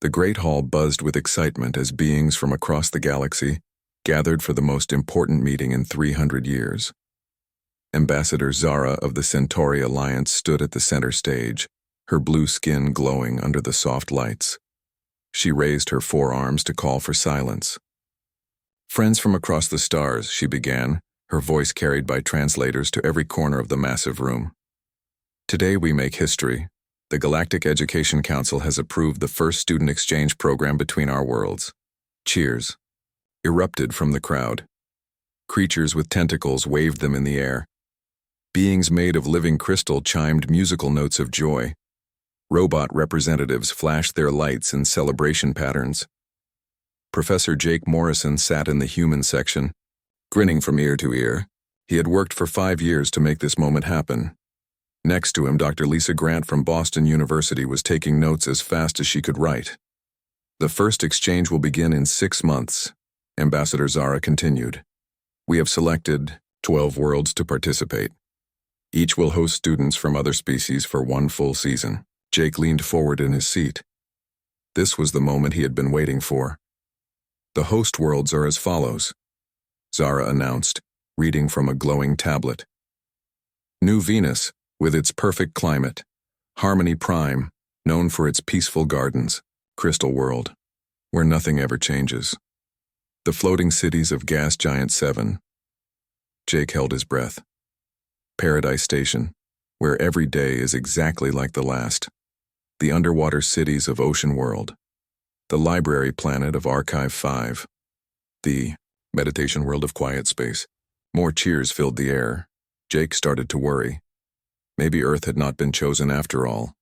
The great hall buzzed with excitement as beings from across the galaxy gathered for the most important meeting in 300 years. Ambassador Zara of the Centauri Alliance stood at the center stage, her blue skin glowing under the soft lights. She raised her forearms to call for silence. "Friends from across the stars," she began, her voice carried by translators to every corner of the massive room. "Today we make history. The Galactic Education Council has approved the first student exchange program between our worlds." Cheers erupted from the crowd. Creatures with tentacles waved them in the air. Beings made of living crystal chimed musical notes of joy. Robot representatives flashed their lights in celebration patterns. Professor Jake Morrison sat in the human section, grinning from ear to ear. He had worked for 5 years to make this moment happen. Next to him, Dr. Lisa Grant from Boston University was taking notes as fast as she could write. "The first exchange will begin in 6 months," Ambassador Zara continued. "We have selected 12 worlds to participate. Each will host students from other species for 1 full season." Jake leaned forward in his seat. This was the moment he had been waiting for. "The host worlds are as follows," Zara announced, reading from a glowing tablet. "New Venus, with its perfect climate. Harmony Prime, known for its peaceful gardens. Crystal World, where nothing ever changes. The floating cities of Gas Giant 7. Jake held his breath. Paradise Station, where every day is exactly like the last. The underwater cities of Ocean World. The library planet of Archive 5. The meditation world of Quiet Space. More cheers filled the air. Jake started to worry. Maybe Earth had not been chosen after all.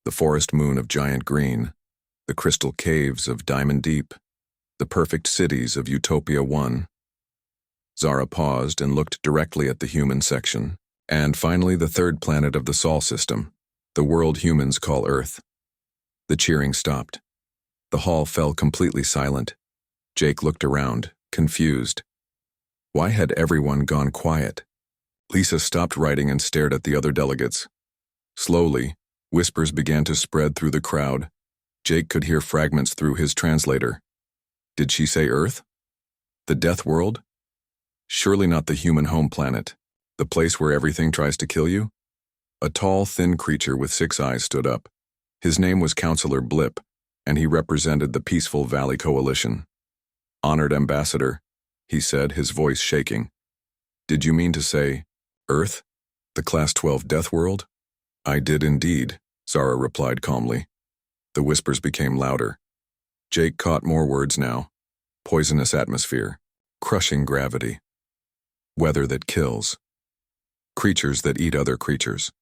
The forest moon of Giant Green. The crystal caves of Diamond Deep. The perfect cities of Utopia 1. Zara paused and looked directly at the human section. And finally the third planet of the Sol system, the world humans call Earth. The cheering stopped. The hall fell completely silent. Jake looked around, confused. Why had everyone gone quiet? Lisa stopped writing and stared at the other delegates. Slowly, whispers began to spread through the crowd. Jake could hear fragments through his translator. Did she say Earth? The Deathworld? Surely not the human home planet. The place where everything tries to kill you? A tall, thin creature with 6 eyes stood up. His name was Counselor Blip, and he represented the Peaceful Valley Coalition. "Honored Ambassador," he said, his voice shaking. "Did you mean to say Earth? The Class 12 Deathworld?" "I did indeed," Zara replied calmly. The whispers became louder. Jake caught more words now. Poisonous atmosphere. Crushing gravity. Weather that kills. Creatures that eat other creatures.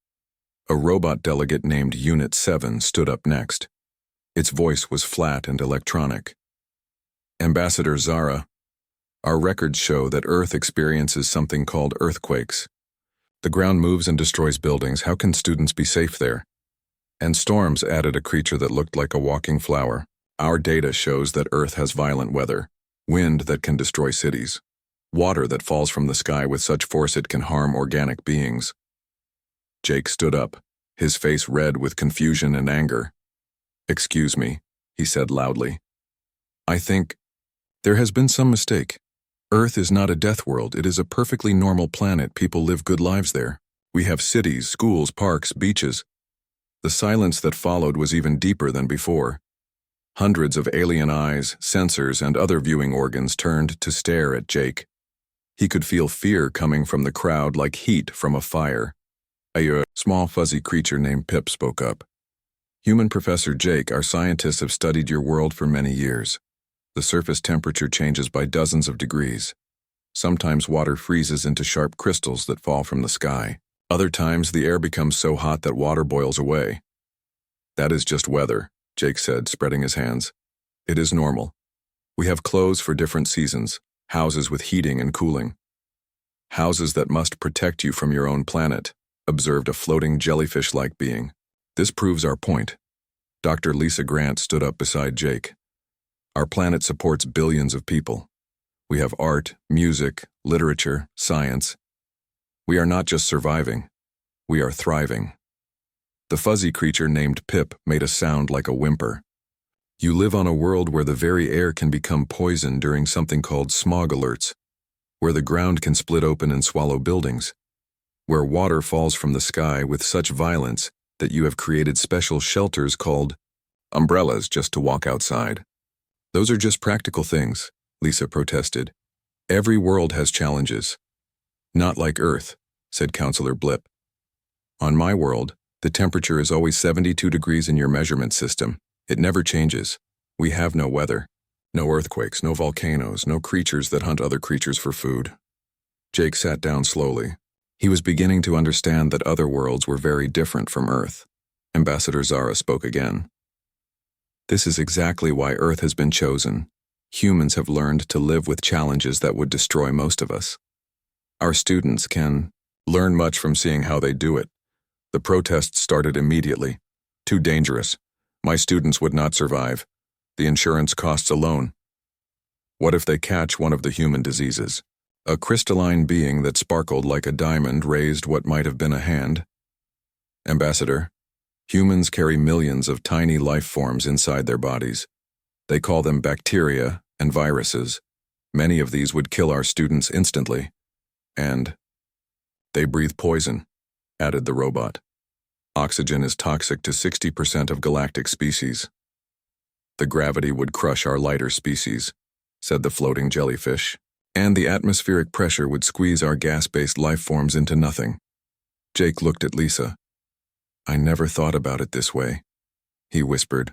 A robot delegate named Unit 7 stood up next. Its voice was flat and electronic. "Ambassador Zara, our records show that Earth experiences something called earthquakes. The ground moves and destroys buildings. How can students be safe there? And storms," added a creature that looked like a walking flower. "Our data shows that Earth has violent weather, wind that can destroy cities. Water that falls from the sky with such force it can harm organic beings." Jake stood up, his face red with confusion and anger. "Excuse me," he said loudly. "I think there has been some mistake. Earth is not a death world. It is a perfectly normal planet. People live good lives there. We have cities, schools, parks, beaches." The silence that followed was even deeper than before. Hundreds of alien eyes, sensors, and other viewing organs turned to stare at Jake. He could feel fear coming from the crowd like heat from a fire. A small fuzzy creature named Pip spoke up. "Human Professor Jake, our scientists have studied your world for many years. The surface temperature changes by dozens of degrees. Sometimes water freezes into sharp crystals that fall from the sky. Other times the air becomes so hot that water boils away." "That is just weather," Jake said, spreading his hands. "It is normal. We have clothes for different seasons. Houses with heating and cooling. Houses that must protect you from your own planet," observed a floating jellyfish-like being. "This proves our point." Dr. Lisa Grant stood up beside Jake. "Our planet supports billions of people. We have art, music, literature, science. We are not just surviving. We are thriving." The fuzzy creature named Pip made a sound like a whimper. You live on a world where the very air can become poison during something called smog alerts, where the ground can split open and swallow buildings, where water falls from the sky with such violence that you have created special shelters called umbrellas just to walk outside. Those are just practical things, Lisa protested. Every world has challenges. Not like Earth, said Counselor Blip. On my world, the temperature is always 72 degrees in your measurement system. It never changes. We have no weather. No earthquakes, no volcanoes, no creatures that hunt other creatures for food. Jake sat down slowly. He was beginning to understand that other worlds were very different from Earth. Ambassador Zara spoke again. This is exactly why Earth has been chosen. Humans have learned to live with challenges that would destroy most of us. Our students can learn much from seeing how they do it. The protests started immediately. Too dangerous. My students would not survive. The insurance costs alone. What if they catch one of the human diseases? A crystalline being that sparkled like a diamond raised what might have been a hand. Ambassador, humans carry millions of tiny life forms inside their bodies. They call them bacteria and viruses. Many of these would kill our students instantly. And they breathe poison, added the robot. Oxygen is toxic to 60% of galactic species. The gravity would crush our lighter species, said the floating jellyfish, and the atmospheric pressure would squeeze our gas-based life forms into nothing. Jake looked at Lisa. I never thought about it this way, he whispered.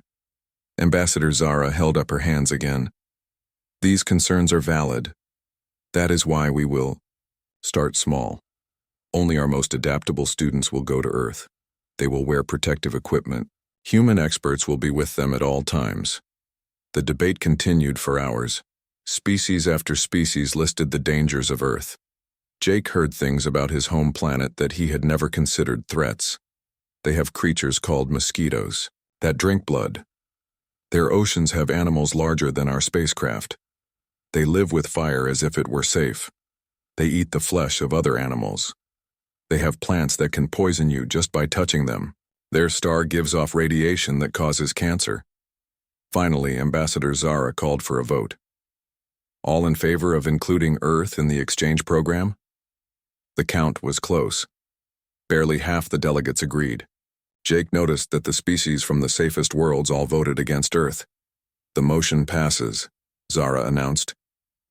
Ambassador Zara held up her hands again. These concerns are valid. That is why we will start small. Only our most adaptable students will go to Earth. They will wear protective equipment. Human experts will be with them at all times. The debate continued for hours. Species after species listed the dangers of Earth. Jake heard things about his home planet that he had never considered threats. They have creatures called mosquitoes that drink blood. Their oceans have animals larger than our spacecraft. They live with fire as if it were safe. They eat the flesh of other animals. They have plants that can poison you just by touching them. Their star gives off radiation that causes cancer. Finally, Ambassador Zara called for a vote. All in favor of including Earth in the exchange program? The count was close. Barely half the delegates agreed. Jake noticed that the species from the safest worlds all voted against Earth. The motion passes, Zara announced.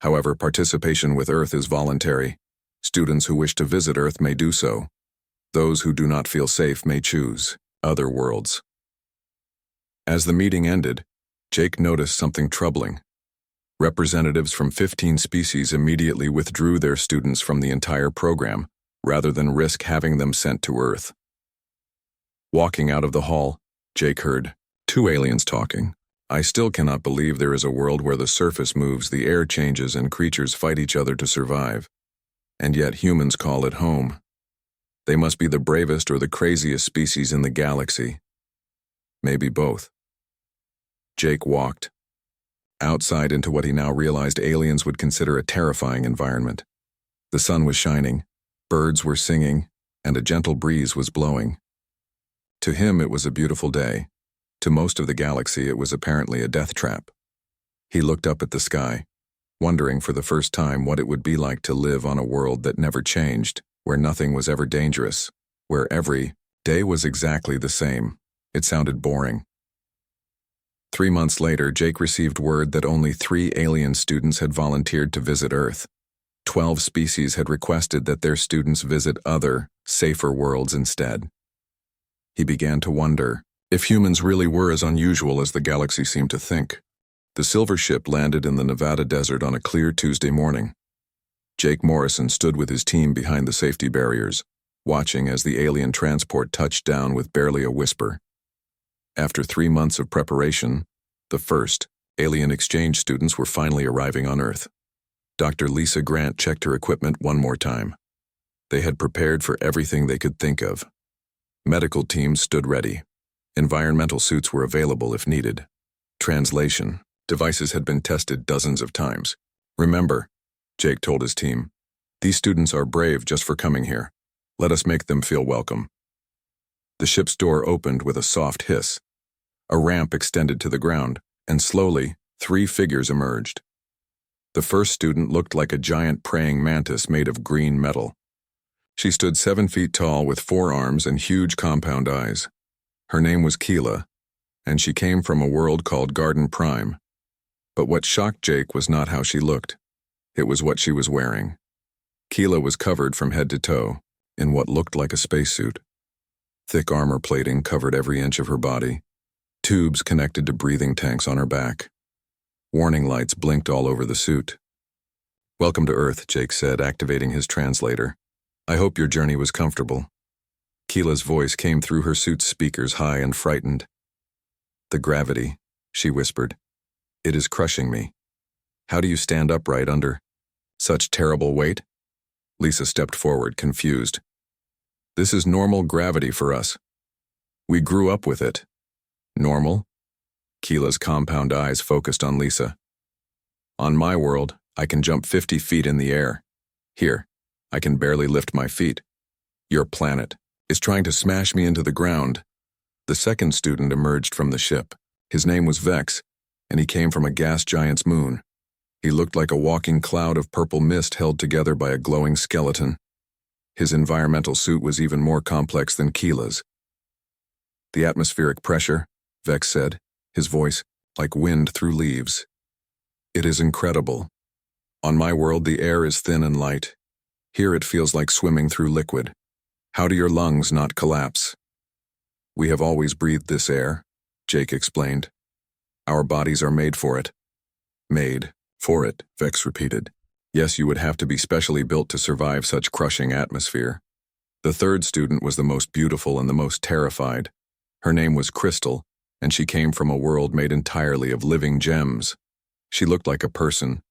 However, participation with Earth is voluntary. Students who wish to visit Earth may do so. Those who do not feel safe may choose other worlds. As the meeting ended, Jake noticed something troubling. Representatives from 15 species immediately withdrew their students from the entire program, rather than risk having them sent to Earth. Walking out of the hall, Jake heard two aliens talking. I still cannot believe there is a world where the surface moves, the air changes, and creatures fight each other to survive. And yet humans call it home. They must be the bravest or the craziest species in the galaxy. Maybe both. Jake walked outside into what he now realized aliens would consider a terrifying environment. The sun was shining, birds were singing, and a gentle breeze was blowing. To him, it was a beautiful day. To most of the galaxy, it was apparently a death trap. He looked up at the sky, wondering for the first time what it would be like to live on a world that never changed, where nothing was ever dangerous, where every day was exactly the same. It sounded boring. 3 months later, Jake received word that only 3 alien students had volunteered to visit Earth. 12 species had requested that their students visit other, safer worlds instead. He began to wonder if humans really were as unusual as the galaxy seemed to think. The silver ship landed in the Nevada desert on a clear Tuesday morning. Jake Morrison stood with his team behind the safety barriers, watching as the alien transport touched down with barely a whisper. After 3 months of preparation, the first alien exchange students were finally arriving on Earth. Dr. Lisa Grant checked her equipment one more time. They had prepared for everything they could think of. Medical teams stood ready. Environmental suits were available if needed. Translation. Devices had been tested dozens of times. Remember, Jake told his team, these students are brave just for coming here. Let us make them feel welcome. The ship's door opened with a soft hiss. A ramp extended to the ground, and slowly, 3 figures emerged. The first student looked like a giant praying mantis made of green metal. She stood 7 feet tall with 4 arms and huge compound eyes. Her name was Keela, and she came from a world called Garden Prime. But what shocked Jake was not how she looked. It was what she was wearing. Keela was covered from head to toe in what looked like a spacesuit. Thick armor plating covered every inch of her body. Tubes connected to breathing tanks on her back. Warning lights blinked all over the suit. "Welcome to Earth," Jake said, activating his translator. "I hope your journey was comfortable." Keela's voice came through her suit's speakers, high and frightened. "The gravity," she whispered. "It is crushing me. How do you stand upright under such terrible weight?" Lisa stepped forward, confused. "This is normal gravity for us. We grew up with it." "Normal?" Keela's compound eyes focused on Lisa. "On my world, I can jump 50 feet in the air. Here, I can barely lift my feet. Your planet is trying to smash me into the ground." The second student emerged from the ship. His name was Vex, and he came from a gas giant's moon. He looked like a walking cloud of purple mist held together by a glowing skeleton. His environmental suit was even more complex than Keela's. "The atmospheric pressure," Vex said, his voice like wind through leaves. "It is incredible. On my world, the air is thin and light. Here it feels like swimming through liquid. How do your lungs not collapse?" "We have always breathed this air," Jake explained. "Our bodies are made for it." "Made for it," Vex repeated. "Yes, you would have to be specially built to survive such crushing atmosphere." The third student was the most beautiful and the most terrified. Her name was Crystal, and she came from a world made entirely of living gems. She looked like a person,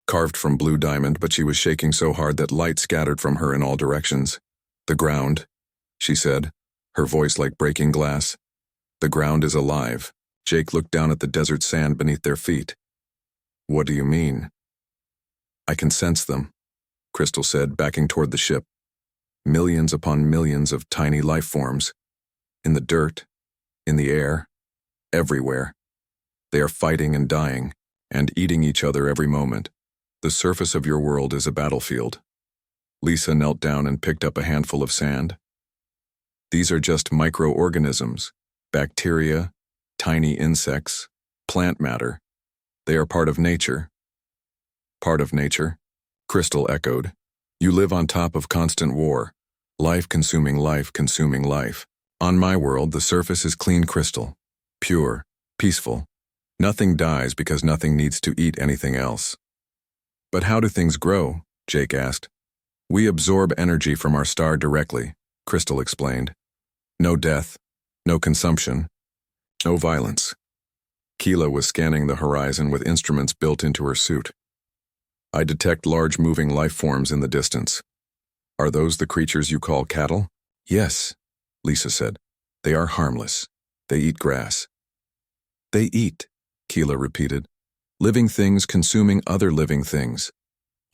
carved from blue diamond, but she was shaking so hard that light scattered from her in all directions. "The ground," she said, her voice like breaking glass. "The ground is alive." Jake looked down at the desert sand beneath their feet. "What do you mean?" "I can sense them," Crystal said, backing toward the ship. "Millions upon millions of tiny life forms. In the dirt, in the air, everywhere. They are fighting and dying, and eating each other every moment. The surface of your world is a battlefield." Lisa knelt down and picked up a handful of sand. "These are just microorganisms, bacteria, tiny insects, plant matter. They are part of nature." "Part of nature?" Crystal echoed. "You live on top of constant war, life consuming life consuming life. On my world, the surface is clean crystal, pure, peaceful. Nothing dies because nothing needs to eat anything else." "But how do things grow?" Jake asked. "We absorb energy from our star directly," Crystal explained. "No death, no consumption, no violence." Keela was scanning the horizon with instruments built into her suit. "I detect large moving life forms in the distance. Are those the creatures you call cattle?" "Yes," Lisa said. "They are harmless. They eat grass." "They eat," Keela repeated. "Living things consuming other living things.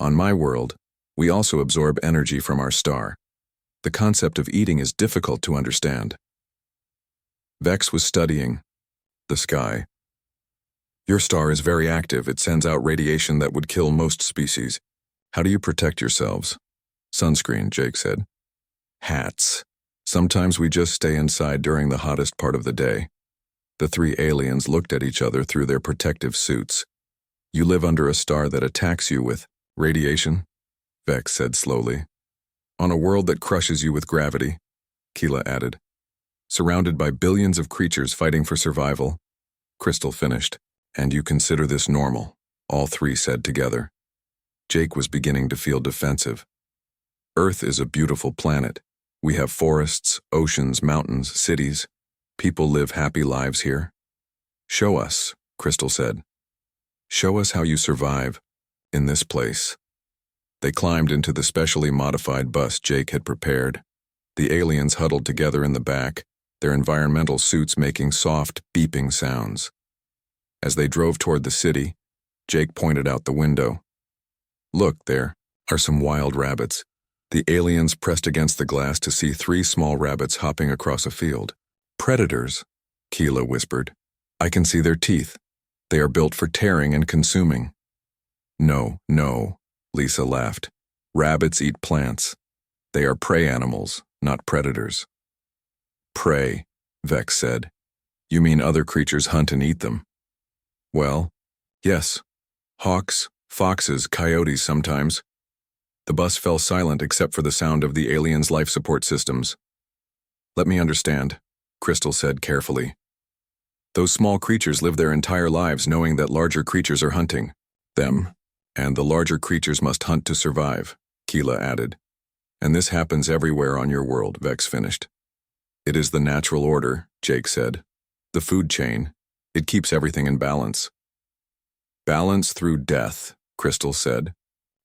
On my world, we also absorb energy from our star. The concept of eating is difficult to understand." Vex was studying the sky. "Your star is very active. It sends out radiation that would kill most species. How do you protect yourselves?" "Sunscreen," Jake said. "Hats. Sometimes we just stay inside during the hottest part of the day." The 3 aliens looked at each other through their protective suits. "You live under a star that attacks you with radiation?" Vex said slowly. "On a world that crushes you with gravity," Keela added. "Surrounded by billions of creatures fighting for survival," Crystal finished. "And you consider this normal," all 3 said together. Jake was beginning to feel defensive. "Earth is a beautiful planet. We have forests, oceans, mountains, cities. People live happy lives here." "Show us," Crystal said. "Show us how you survive in this place." They climbed into the specially modified bus Jake had prepared. The aliens huddled together in the back, their environmental suits making soft, beeping sounds. As they drove toward the city, Jake pointed out the window. "Look, there are some wild rabbits." The aliens pressed against the glass to see 3 small rabbits hopping across a field. "Predators," Keela whispered. "I can see their teeth." They are built for tearing and consuming. No, no, Lisa laughed. Rabbits eat plants. They are prey animals, not predators. Prey, Vex said. You mean other creatures hunt and eat them? Well, yes. Hawks, foxes, coyotes sometimes. The bus fell silent except for the sound of the aliens' life support systems. Let me understand, Crystal said carefully. Those small creatures live their entire lives knowing that larger creatures are hunting them, and the larger creatures must hunt to survive, Keela added. And this happens everywhere on your world, Vex finished. It is the natural order, Jake said. The food chain. It keeps everything in balance. Balance through death, Crystal said.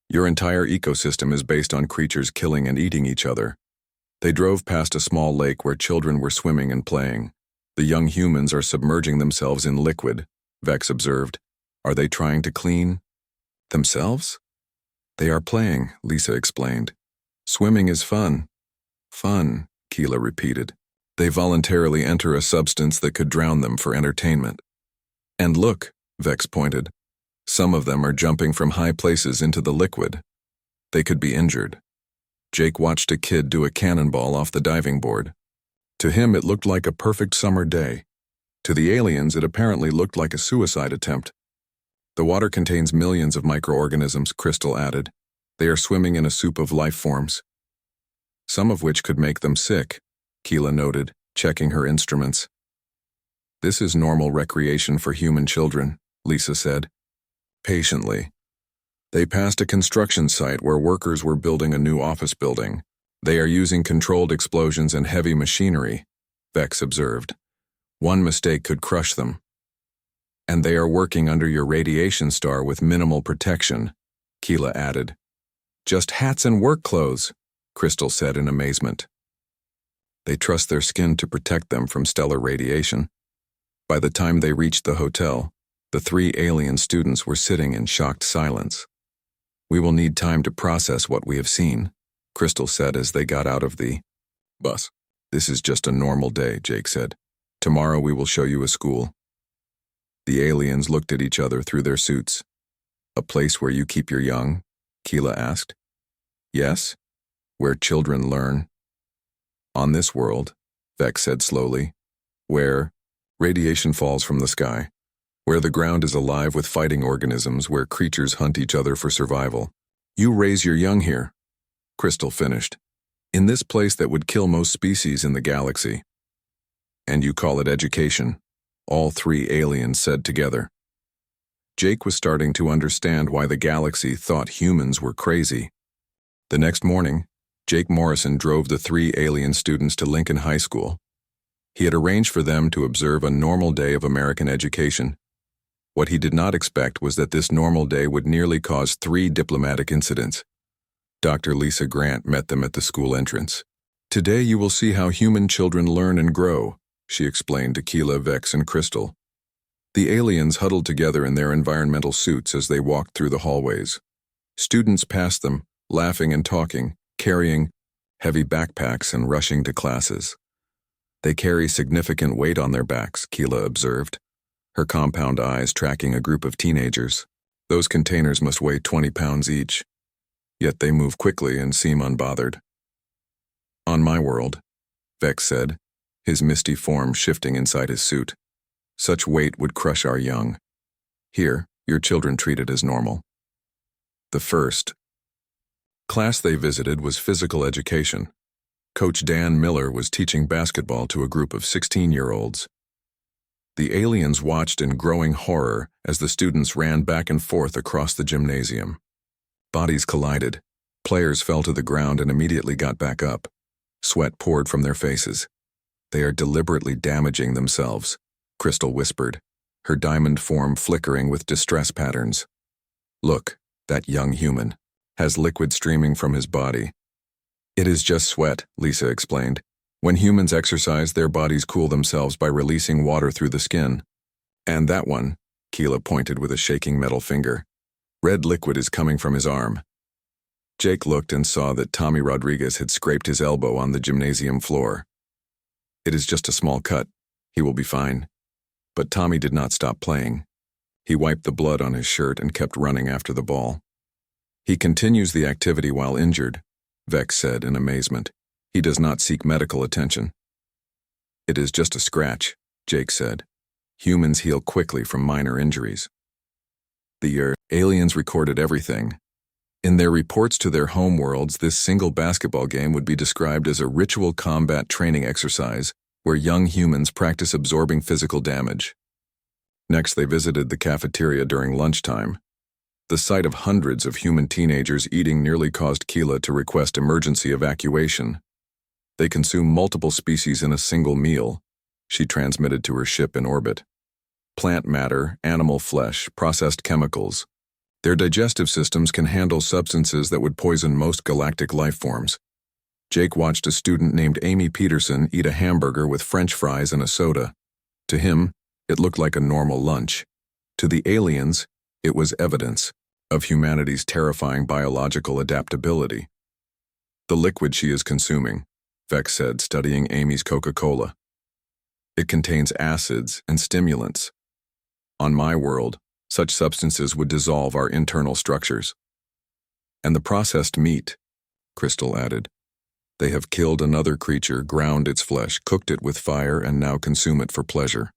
Your entire ecosystem is based on creatures killing and eating each other. They drove past a small lake where children were swimming and playing. The young humans are submerging themselves in liquid, Vex observed. Are they trying to clean themselves? They are playing, Lisa explained. Swimming is fun. Fun, Keela repeated. They voluntarily enter a substance that could drown them for entertainment. And look, Vex pointed. Some of them are jumping from high places into the liquid. They could be injured. Jake watched a kid do a cannonball off the diving board. To him, it looked like a perfect summer day. To the aliens, it apparently looked like a suicide attempt. The water contains millions of microorganisms, Crystal added. They are swimming in a soup of life forms. Some of which could make them sick, Keela noted, checking her instruments. This is normal recreation for human children, Lisa said. Patiently. They passed a construction site where workers were building a new office building. They are using controlled explosions and heavy machinery, Vex observed. One mistake could crush them. And they are working under your radiation star with minimal protection, Keela added. Just hats and work clothes, Crystal said in amazement. They trust their skin to protect them from stellar radiation. By the time they reached the hotel, the 3 alien students were sitting in shocked silence. We will need time to process what we have seen, Crystal said as they got out of the bus. This is just a normal day, Jake said. Tomorrow we will show you a school. The aliens looked at each other through their suits. A place where you keep your young? Keela asked. Yes, where children learn. On this world, Vex said slowly, where radiation falls from the sky. Where the ground is alive with fighting organisms, where creatures hunt each other for survival. You raise your young here, Crystal finished. In this place that would kill most species in the galaxy. And you call it education, all 3 aliens said together. Jake was starting to understand why the galaxy thought humans were crazy. The next morning, Jake Morrison drove the 3 alien students to Lincoln High School. He had arranged for them to observe a normal day of American education. What he did not expect was that this normal day would nearly cause 3 diplomatic incidents. Dr. Lisa Grant met them at the school entrance. Today you will see how human children learn and grow, she explained to Keela, Vex, and Crystal. The aliens huddled together in their environmental suits as they walked through the hallways. Students passed them, laughing and talking, carrying heavy backpacks and rushing to classes. They carry significant weight on their backs, Keela observed, her compound eyes tracking a group of teenagers. Those containers must weigh 20 pounds each. Yet they move quickly and seem unbothered. On my world, Vex said, his misty form shifting inside his suit. Such weight would crush our young. Here, your children treated as normal. The first class they visited was physical education. Coach Dan Miller was teaching basketball to a group of 16-year-olds. The aliens watched in growing horror as the students ran back and forth across the gymnasium. Bodies collided. Players fell to the ground and immediately got back up. Sweat poured from their faces. They are deliberately damaging themselves, Crystal whispered, her diamond form flickering with distress patterns. Look, that young human has liquid streaming from his body. It is just sweat, Lisa explained. When humans exercise, their bodies cool themselves by releasing water through the skin. And that one, Keela pointed with a shaking metal finger. Red liquid is coming from his arm. Jake looked and saw that Tommy Rodriguez had scraped his elbow on the gymnasium floor. It is just a small cut. He will be fine. But Tommy did not stop playing. He wiped the blood on his shirt and kept running after the ball. He continues the activity while injured, Vex said in amazement. He does not seek medical attention. It is just a scratch, Jake said. Humans heal quickly from minor injuries. The aliens recorded everything. In their reports to their homeworlds, this single basketball game would be described as a ritual combat training exercise where young humans practice absorbing physical damage. Next, they visited the cafeteria during lunchtime. The sight of hundreds of human teenagers eating nearly caused Keela to request emergency evacuation. They consume multiple species in a single meal, she transmitted to her ship in orbit. Plant matter, animal flesh, processed chemicals. Their digestive systems can handle substances that would poison most galactic life forms. Jake watched a student named Amy Peterson eat a hamburger with French fries and a soda. To him, it looked like a normal lunch. To the aliens, it was evidence of humanity's terrifying biological adaptability. The liquid she is consuming, Vex said, studying Amy's Coca-Cola. It contains acids and stimulants. On my world, such substances would dissolve our internal structures. And the processed meat, Crystal added. They have killed another creature, ground its flesh, cooked it with fire, and now consume it for pleasure.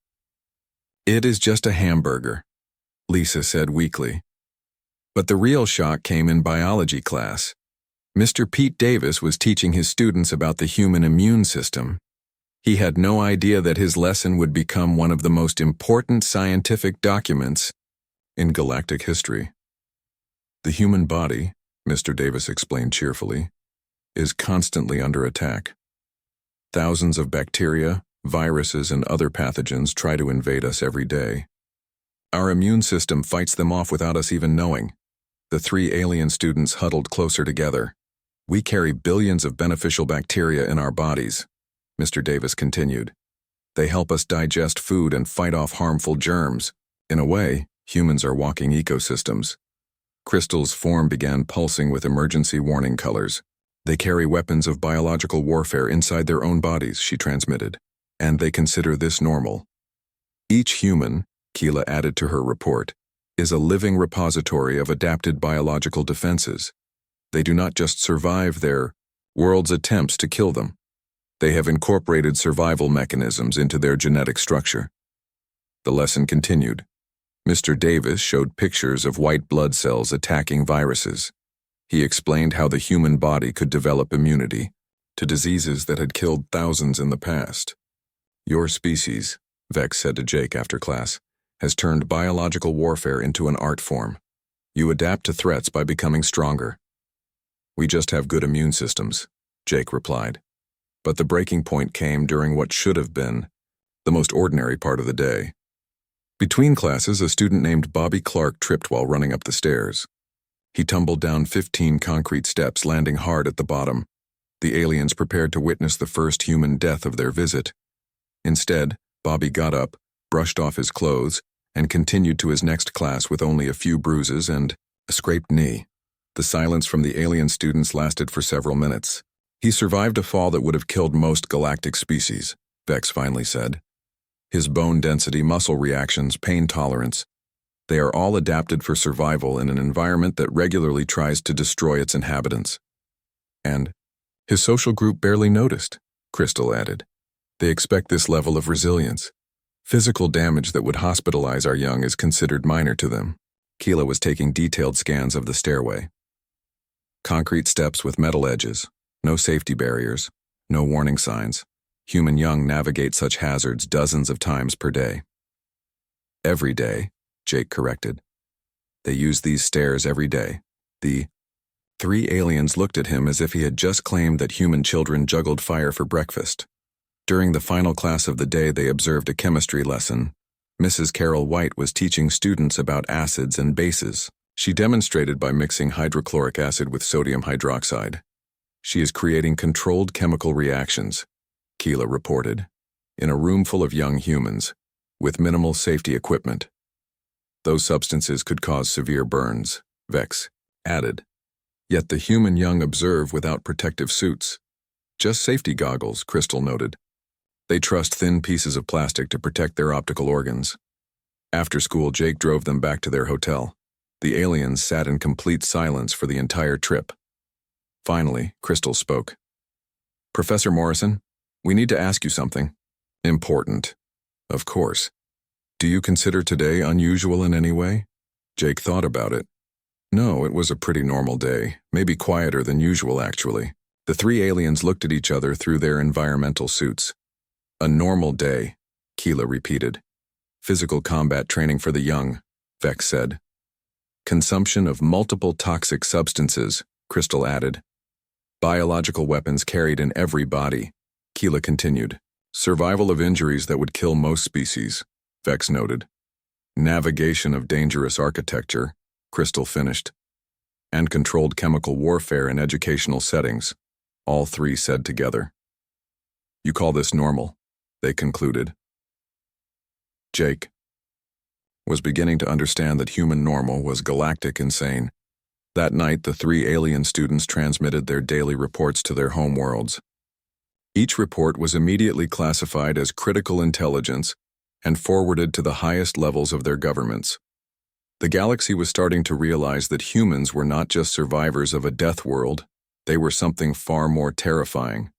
It is just a hamburger, Lisa said weakly. But the real shock came in biology class. Mr. Pete Davis was teaching his students about the human immune system. He had no idea that his lesson would become one of the most important scientific documents in galactic history. The human body, Mr. Davis explained cheerfully, is constantly under attack. Thousands of bacteria, viruses, and other pathogens try to invade us every day. Our immune system fights them off without us even knowing. The three alien students huddled closer together. We carry billions of beneficial bacteria in our bodies, Mr. Davis continued. They help us digest food and fight off harmful germs. In a way, humans are walking ecosystems. Crystal's form began pulsing with emergency warning colors. They carry weapons of biological warfare inside their own bodies, she transmitted, and they consider this normal. Each human, Keela added to her report, is a living repository of adapted biological defenses. They do not just survive their world's attempts to kill them. They have incorporated survival mechanisms into their genetic structure. The lesson continued. Mr. Davis showed pictures of white blood cells attacking viruses. He explained how the human body could develop immunity to diseases that had killed thousands in the past. Your species, Vex said to Jake after class, has turned biological warfare into an art form. You adapt to threats by becoming stronger. We just have good immune systems, Jake replied. But the breaking point came during what should have been the most ordinary part of the day. Between classes, a student named Bobby Clark tripped while running up the stairs. He tumbled down 15 concrete steps, landing hard at the bottom. The aliens prepared to witness the first human death of their visit. Instead, Bobby got up, brushed off his clothes, and continued to his next class with only a few bruises and a scraped knee. The silence from the alien students lasted for several minutes. He survived a fall that would have killed most galactic species, Vex finally said. His bone density, muscle reactions, pain tolerance, they are all adapted for survival in an environment that regularly tries to destroy its inhabitants. And his social group barely noticed, Crystal added. They expect this level of resilience. Physical damage that would hospitalize our young is considered minor to them. Keela was taking detailed scans of the stairway. Concrete steps with metal edges, no safety barriers, no warning signs. Human young navigate such hazards dozens of times per day. Every day, Jake corrected. They use these stairs every day. The three aliens looked at him as if he had just claimed that human children juggled fire for breakfast. During the final class of the day, they observed a chemistry lesson. Mrs. Carol White was teaching students about acids and bases. She demonstrated by mixing hydrochloric acid with sodium hydroxide. She is creating controlled chemical reactions, Keela reported, in a room full of young humans, with minimal safety equipment. Those substances could cause severe burns, Vex added. Yet the human young observe without protective suits. Just safety goggles, Crystal noted. They trust thin pieces of plastic to protect their optical organs. After school, Jake drove them back to their hotel. The aliens sat in complete silence for the entire trip. Finally, Crystal spoke. "Professor Morrison, we need to ask you something." "Important." "Of course. Do you consider today unusual in any way?" Jake thought about it. No, it was a pretty normal day, maybe quieter than usual actually. The three aliens looked at each other through their environmental suits. "A normal day," Keela repeated. "Physical combat training for the young," Vex said. "Consumption of multiple toxic substances," Crystal added. "Biological weapons carried in every body," Keela continued. "Survival of injuries that would kill most species," Vex noted. "Navigation of dangerous architecture," Crystal finished. "And controlled chemical warfare in educational settings," all three said together. "You call this normal," they concluded. Jake was beginning to understand that human normal was galactic insane. That night, the three alien students transmitted their daily reports to their home worlds. Each report was immediately classified as critical intelligence and forwarded to the highest levels of their governments. The galaxy was starting to realize that humans were not just survivors of a death world, they were something far more terrifying.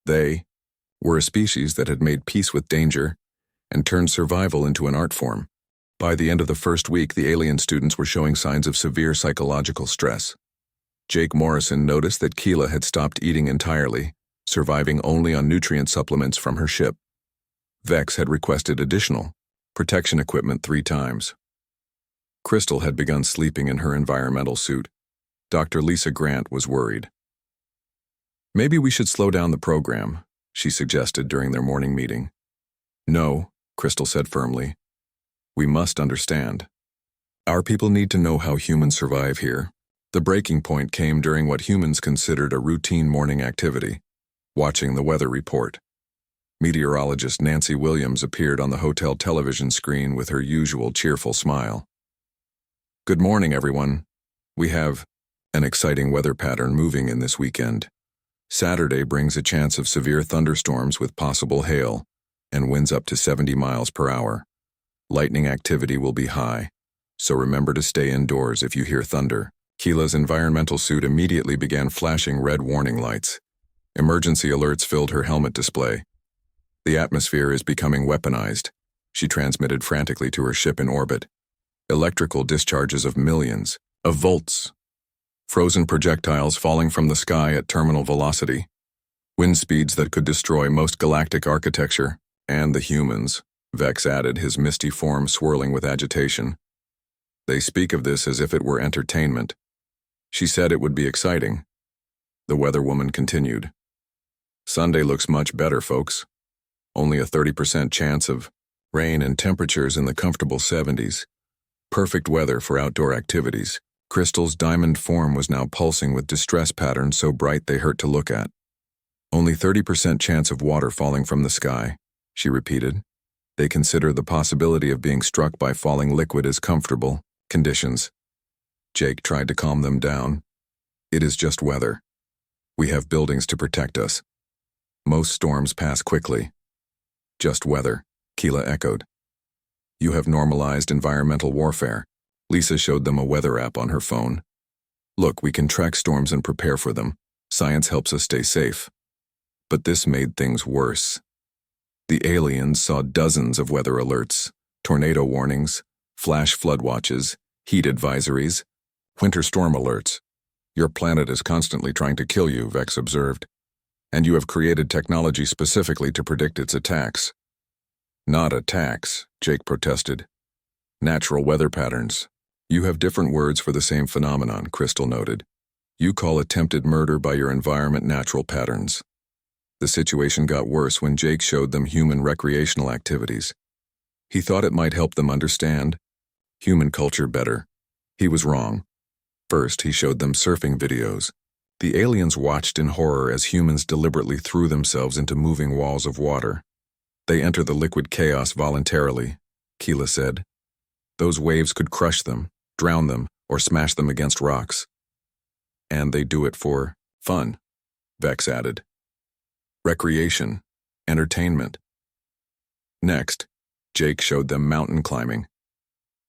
They were a species that had made peace with danger and turned survival into an art form. By the end of the first week, the alien students were showing signs of severe psychological stress. Jake Morrison noticed that Keela had stopped eating entirely, surviving only on nutrient supplements from her ship. Vex had requested additional protection equipment 3 times. Crystal had begun sleeping in her environmental suit. Dr. Lisa Grant was worried. "Maybe we should slow down the program," she suggested during their morning meeting. "No," Crystal said firmly. "We must understand. Our people need to know how humans survive here." The breaking point came during what humans considered a routine morning activity, watching the weather report. Meteorologist Nancy Williams appeared on the hotel television screen with her usual cheerful smile. "Good morning, everyone. We have an exciting weather pattern moving in this weekend. Saturday brings a chance of severe thunderstorms with possible hail and winds up to 70 miles per hour. Lightning activity will be high, so remember to stay indoors if you hear thunder." Keela's environmental suit immediately began flashing red warning lights. Emergency alerts filled her helmet display. "The atmosphere is becoming weaponized," she transmitted frantically to her ship in orbit. "Electrical discharges of millions of volts. Frozen projectiles falling from the sky at terminal velocity. Wind speeds that could destroy most galactic architecture and the humans," Vex added, his misty form swirling with agitation. "They speak of this as if it were entertainment. She said it would be exciting." The weather woman continued. "Sunday looks much better, folks. Only a 30% chance of rain and temperatures in the comfortable 70s. Perfect weather for outdoor activities." Crystal's diamond form was now pulsing with distress patterns so bright they hurt to look at. "Only 30% chance of water falling from the sky," she repeated. "They consider the possibility of being struck by falling liquid as comfortable conditions." Jake tried to calm them down. "It is just weather. We have buildings to protect us. Most storms pass quickly." "Just weather," Keela echoed. "You have normalized environmental warfare." Lisa showed them a weather app on her phone. "Look, we can track storms and prepare for them. Science helps us stay safe." But this made things worse. The aliens saw dozens of weather alerts, tornado warnings, flash flood watches, heat advisories, winter storm alerts. "Your planet is constantly trying to kill you," Vex observed. "And you have created technology specifically to predict its attacks." "Not attacks," Jake protested. "Natural weather patterns. You have different words for the same phenomenon," Crystal noted. "You call attempted murder by your environment natural patterns." The situation got worse when Jake showed them human recreational activities. He thought it might help them understand human culture better. He was wrong. First, he showed them surfing videos. The aliens watched in horror as humans deliberately threw themselves into moving walls of water. "They enter the liquid chaos voluntarily," Keela said. "Those waves could crush them, drown them, or smash them against rocks." "And they do it for fun," Vex added. "Recreation, entertainment." Next, Jake showed them mountain climbing.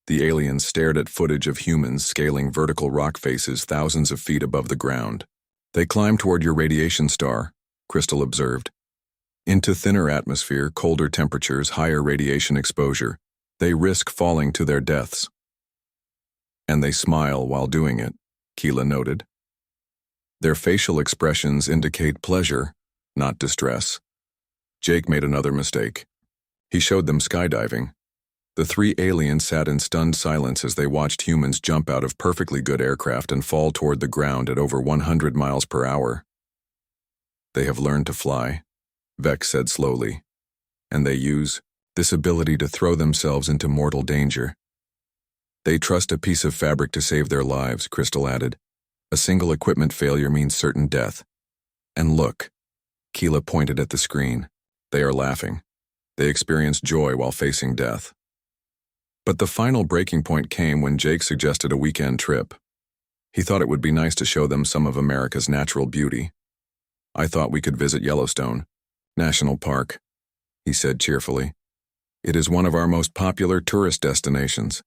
The aliens stared at footage of humans scaling vertical rock faces thousands of feet above the ground. They climb toward your radiation star, Crystal observed. Into thinner atmosphere, colder temperatures, higher radiation exposure. They risk falling to their deaths. And they smile while doing it, Keela noted. Their facial expressions indicate pleasure, not distress. Jake made another mistake. He showed them skydiving. The three aliens sat in stunned silence as they watched humans jump out of perfectly good aircraft and fall toward the ground at over 100 miles per hour. They have learned to fly, Vex said slowly, and they use this ability to throw themselves into mortal danger. They trust a piece of fabric to save their lives, Crystal added. A single equipment failure means certain death. And look, Keela pointed at the screen. They are laughing. They experience joy while facing death. But the final breaking point came when Jake suggested a weekend trip. He thought it would be nice to show them some of America's natural beauty. I thought we could visit Yellowstone National Park, he said cheerfully. It is one of our most popular tourist destinations.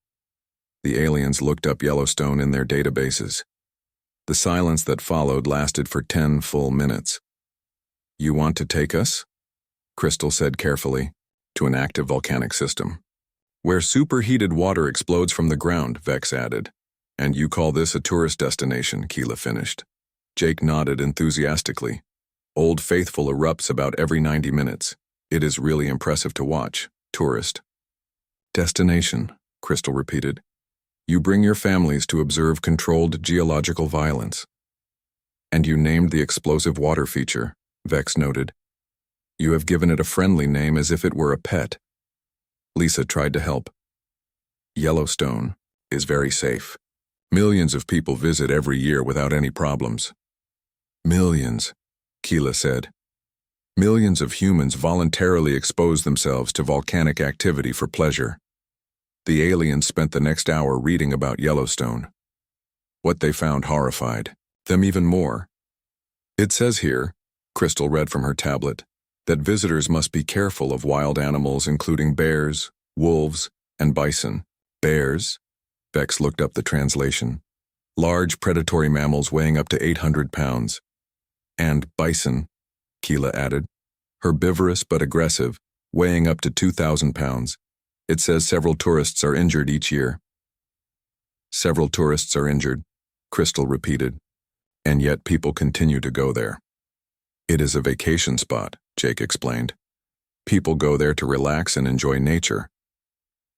The aliens looked up Yellowstone in their databases. The silence that followed lasted for 10 full minutes. You want to take us? Crystal said carefully, to an active volcanic system. Where superheated water explodes from the ground, Vex added. And you call this a tourist destination, Keela finished. Jake nodded enthusiastically. Old Faithful erupts about every 90 minutes. It is really impressive to watch. Tourist. Destination, Crystal repeated. You bring your families to observe controlled geological violence. And you named the explosive water feature, Vex noted. You have given it a friendly name as if it were a pet. Lisa tried to help. Yellowstone is very safe. Millions of people visit every year without any problems. Millions, Keela said. Millions of humans voluntarily expose themselves to volcanic activity for pleasure. The aliens spent the next hour reading about Yellowstone. What they found horrified them even more. It says here, Crystal read from her tablet, that visitors must be careful of wild animals including bears, wolves, and bison. Bears? Vex looked up the translation. Large predatory mammals weighing up to 800 pounds. And bison, Keela added. Herbivorous but aggressive, weighing up to 2,000 pounds. It says several tourists are injured each year. Several tourists are injured, Crystal repeated. And yet people continue to go there. It is a vacation spot, Jake explained. People go there to relax and enjoy nature.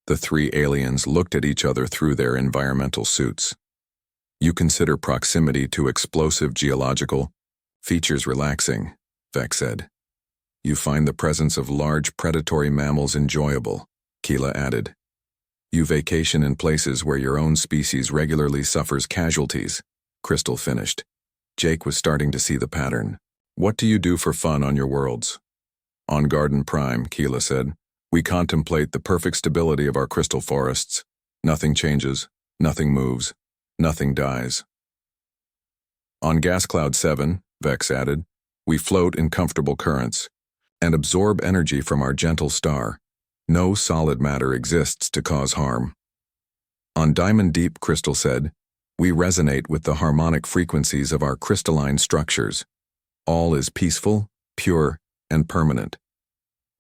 The three aliens looked at each other through their environmental suits. You consider proximity to explosive geological features relaxing, Vex said. You find the presence of large predatory mammals enjoyable, Keela added. You vacation in places where your own species regularly suffers casualties, Crystal finished. Jake was starting to see the pattern. What do you do for fun on your worlds? On Garden Prime, Keela said, we contemplate the perfect stability of our crystal forests. Nothing changes, nothing moves, nothing dies. On Gas Cloud 7, Vex added, we float in comfortable currents and absorb energy from our gentle star. No solid matter exists to cause harm. On Diamond Deep, Crystal said, we resonate with the harmonic frequencies of our crystalline structures. All is peaceful, pure, and permanent.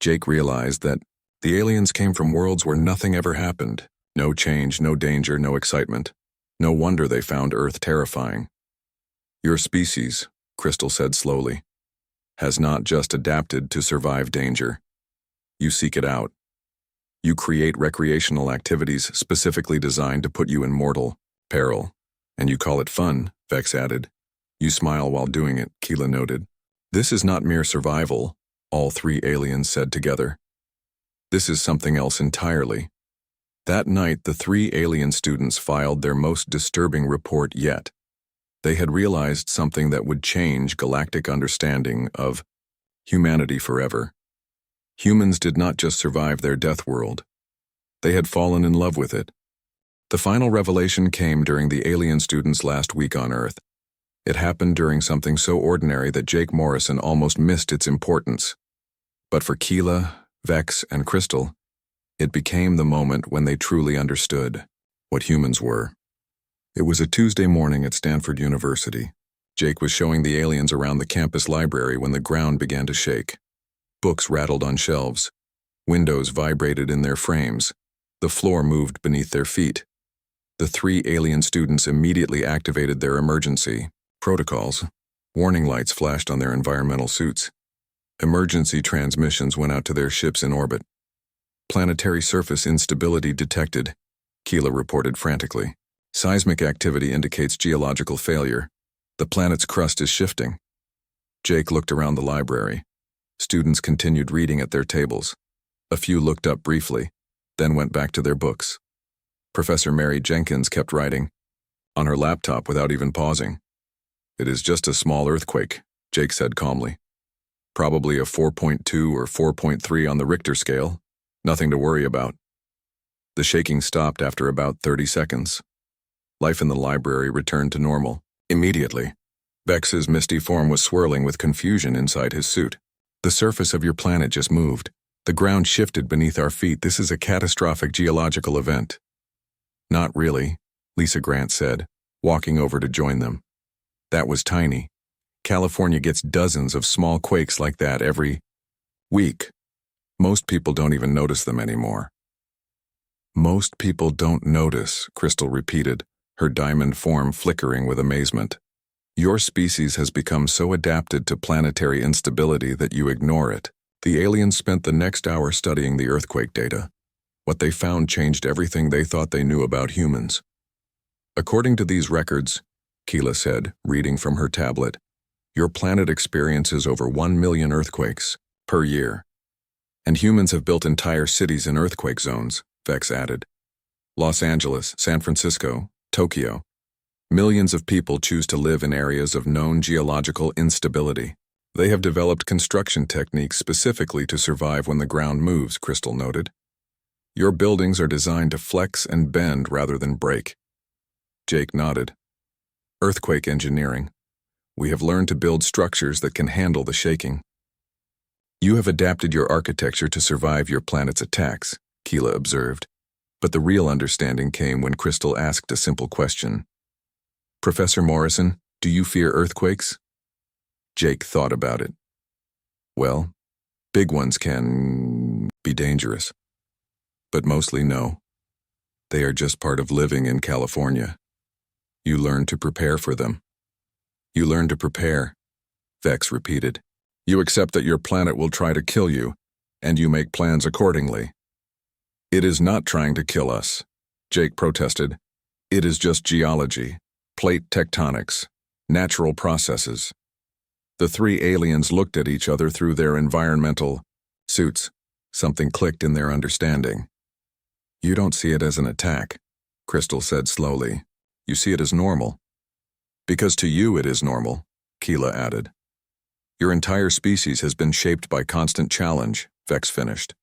Jake realized that the aliens came from worlds where nothing ever happened. No change, no danger, no excitement. No wonder they found Earth terrifying. Your species, Crystal said slowly, has not just adapted to survive danger. You seek it out. You create recreational activities specifically designed to put you in mortal peril. And you call it fun, Vex added. You smile while doing it, Keela noted. This is not mere survival, all three aliens said together. This is something else entirely. That night, the three alien students filed their most disturbing report yet. They had realized something that would change galactic understanding of humanity forever. Humans did not just survive their death world. They had fallen in love with it. The final revelation came during the alien students' last week on Earth. It happened during something so ordinary that Jake Morrison almost missed its importance. But for Keela, Vex, and Crystal, it became the moment when they truly understood. what humans were. It was a Tuesday morning at Stanford University. Jake was showing the aliens around the campus library when the ground began to shake. Books rattled on shelves. Windows vibrated in their frames. The floor moved beneath their feet. The 3 alien students immediately activated their emergency protocols. Warning lights flashed on their environmental suits. Emergency transmissions went out to their ships in orbit. Planetary surface instability detected, Keela reported frantically. Seismic activity indicates geological failure. The planet's crust is shifting. Jake looked around the library. Students continued reading at their tables. A few looked up briefly, then went back to their books. Professor Mary Jenkins kept writing, on her laptop without even pausing. "It is just a small earthquake," Jake said calmly. "Probably a 4.2 or 4.3 on the Richter scale. Nothing to worry about." The shaking stopped after about 30 seconds. Life in the library returned to normal. Immediately, Vex's misty form was swirling with confusion inside his suit. "The surface of your planet just moved. The ground shifted beneath our feet. This is a catastrophic geological event." "Not really," Lisa Grant said, walking over to join them. "That was tiny. California gets dozens of small quakes like that every week. Most people don't even notice them anymore." "Most people don't notice," Crystal repeated, her diamond form flickering with amazement. "Your species has become so adapted to planetary instability that you ignore it." The aliens spent the next hour studying the earthquake data. What they found changed everything they thought they knew about humans. "According to these records," Keela said, reading from her tablet, "your planet experiences over 1 million earthquakes per year. And humans have built entire cities in earthquake zones," Vex added. "Los Angeles, San Francisco, Tokyo. Millions of people choose to live in areas of known geological instability. They have developed construction techniques specifically to survive when the ground moves," Crystal noted. "Your buildings are designed to flex and bend rather than break." Jake nodded. "Earthquake engineering. We have learned to build structures that can handle the shaking." "You have adapted your architecture to survive your planet's attacks," Keela observed. But the real understanding came when Crystal asked a simple question. "Professor Morrison, do you fear earthquakes?" Jake thought about it. "Well, big ones can be dangerous. But mostly no. They are just part of living in California. You learn to prepare for them." "You learn to prepare," Vex repeated. "You accept that your planet will try to kill you, and you make plans accordingly." "It is not trying to kill us," Jake protested. "It is just geology, plate tectonics, natural processes." The 3 aliens looked at each other through their environmental suits. Something clicked in their understanding. "You don't see it as an attack," Crystal said slowly. "You see it as normal." "Because to you it is normal," Keela added. "Your entire species has been shaped by constant challenge," Vex finished.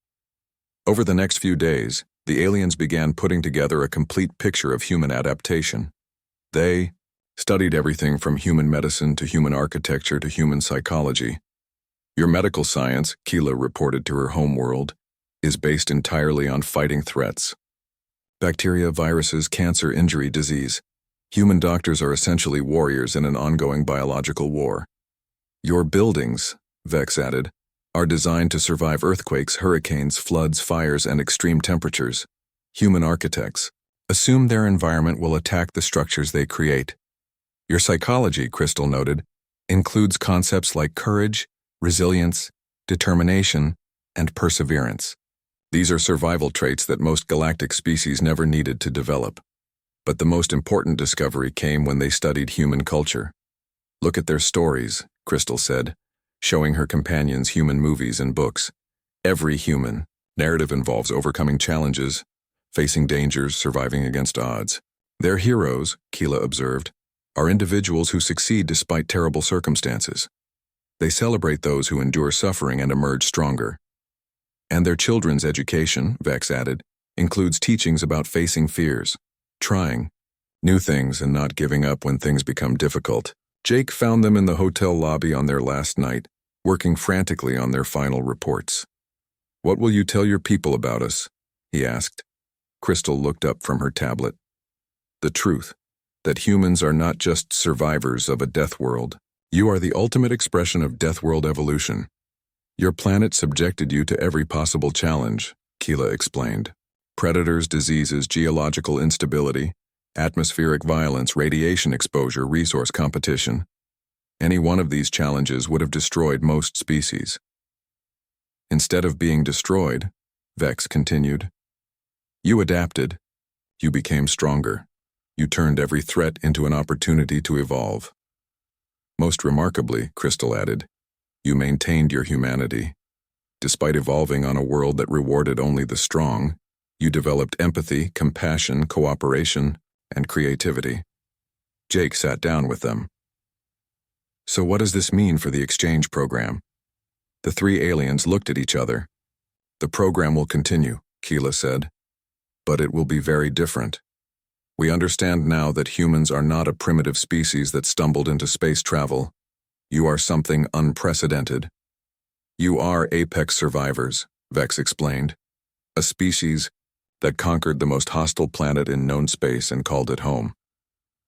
Over the next few days, the aliens began putting together a complete picture of human adaptation. They studied everything from human medicine to human architecture to human psychology. "Your medical science," Keela reported to her homeworld, "is based entirely on fighting threats. Bacteria, viruses, cancer, injury, disease. Human doctors are essentially warriors in an ongoing biological war." "Your buildings," Vex added, "are designed to survive earthquakes, hurricanes, floods, fires, and extreme temperatures. Human architects assume their environment will attack the structures they create." "Your psychology," Crystal noted, "includes concepts like courage, resilience, determination, and perseverance. These are survival traits that most galactic species never needed to develop. But the most important discovery came when they studied human culture." "Look at their stories," Crystal said, showing her companions human movies and books. "Every human narrative involves overcoming challenges, facing dangers, surviving against odds. Their heroes," Keela observed, "are individuals who succeed despite terrible circumstances. They celebrate those who endure suffering and emerge stronger." "And their children's education," Vex added, "includes teachings about facing fears, trying new things, and not giving up when things become difficult." Jake found them in the hotel lobby on their last night, working frantically on their final reports. "What will you tell your people about us?" he asked. Crystal looked up from her tablet. the truth, that humans are not just survivors of a death world. You are the ultimate expression of death world evolution. Your planet subjected you to every possible challenge, Keela explained. Predators, diseases, geological instability, atmospheric violence, radiation exposure, resource competition. Any one of these challenges would have destroyed most species. Instead of being destroyed, Vex continued, you adapted. You became stronger. You turned every threat into an opportunity to evolve. Most remarkably, Crystal added, you maintained your humanity. Despite evolving on a world that rewarded only the strong, you developed empathy, compassion, cooperation, and creativity. Jake sat down with them. So what does this mean for the exchange program? The three aliens looked at each other. The program will continue, Keela said, but it will be very different. We understand now that humans are not a primitive species that stumbled into space travel. You are something unprecedented. You are apex survivors, Vex explained, a species that conquered the most hostile planet in known space and called it home.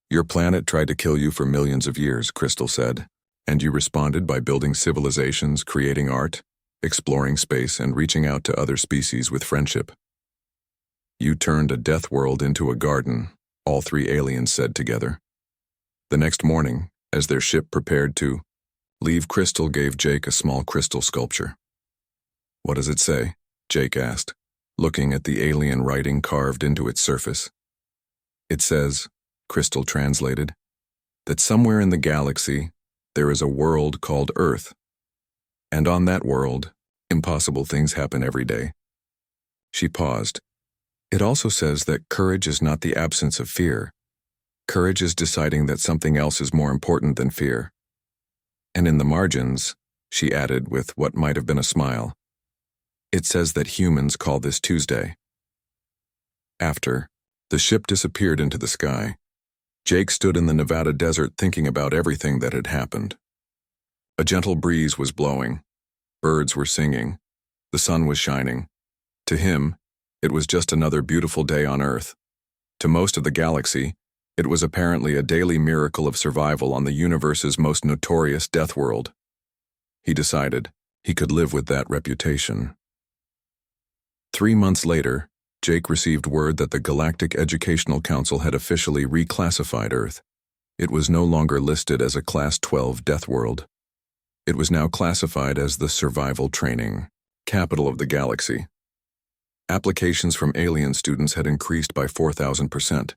Your planet tried to kill you for millions of years, Crystal said, and you responded by building civilizations, creating art, exploring space, and reaching out to other species with friendship. You turned a death world into a garden, all three aliens said together. The next morning, as their ship prepared to leave, Crystal gave Jake a small crystal sculpture. What does it say? Jake asked, looking at the alien writing carved into its surface. It says, Crystal translated, that somewhere in the galaxy there is a world called Earth. And on that world, impossible things happen every day. She paused. It also says that courage is not the absence of fear. Courage is deciding that something else is more important than fear. And in the margins, she added with what might have been a smile, it says that humans call this Tuesday. After, the ship disappeared into the sky. Jake stood in the Nevada desert thinking about everything that had happened. A gentle breeze was blowing. Birds were singing. The sun was shining. To him, it was just another beautiful day on Earth. To most of the galaxy, it was apparently a daily miracle of survival on the universe's most notorious death world. He decided he could live with that reputation. 3 months later, Jake received word that the Galactic Educational Council had officially reclassified Earth. It was no longer listed as a Class 12 death world. It was now classified as the survival training capital of the galaxy. Applications from alien students had increased by 4,000%.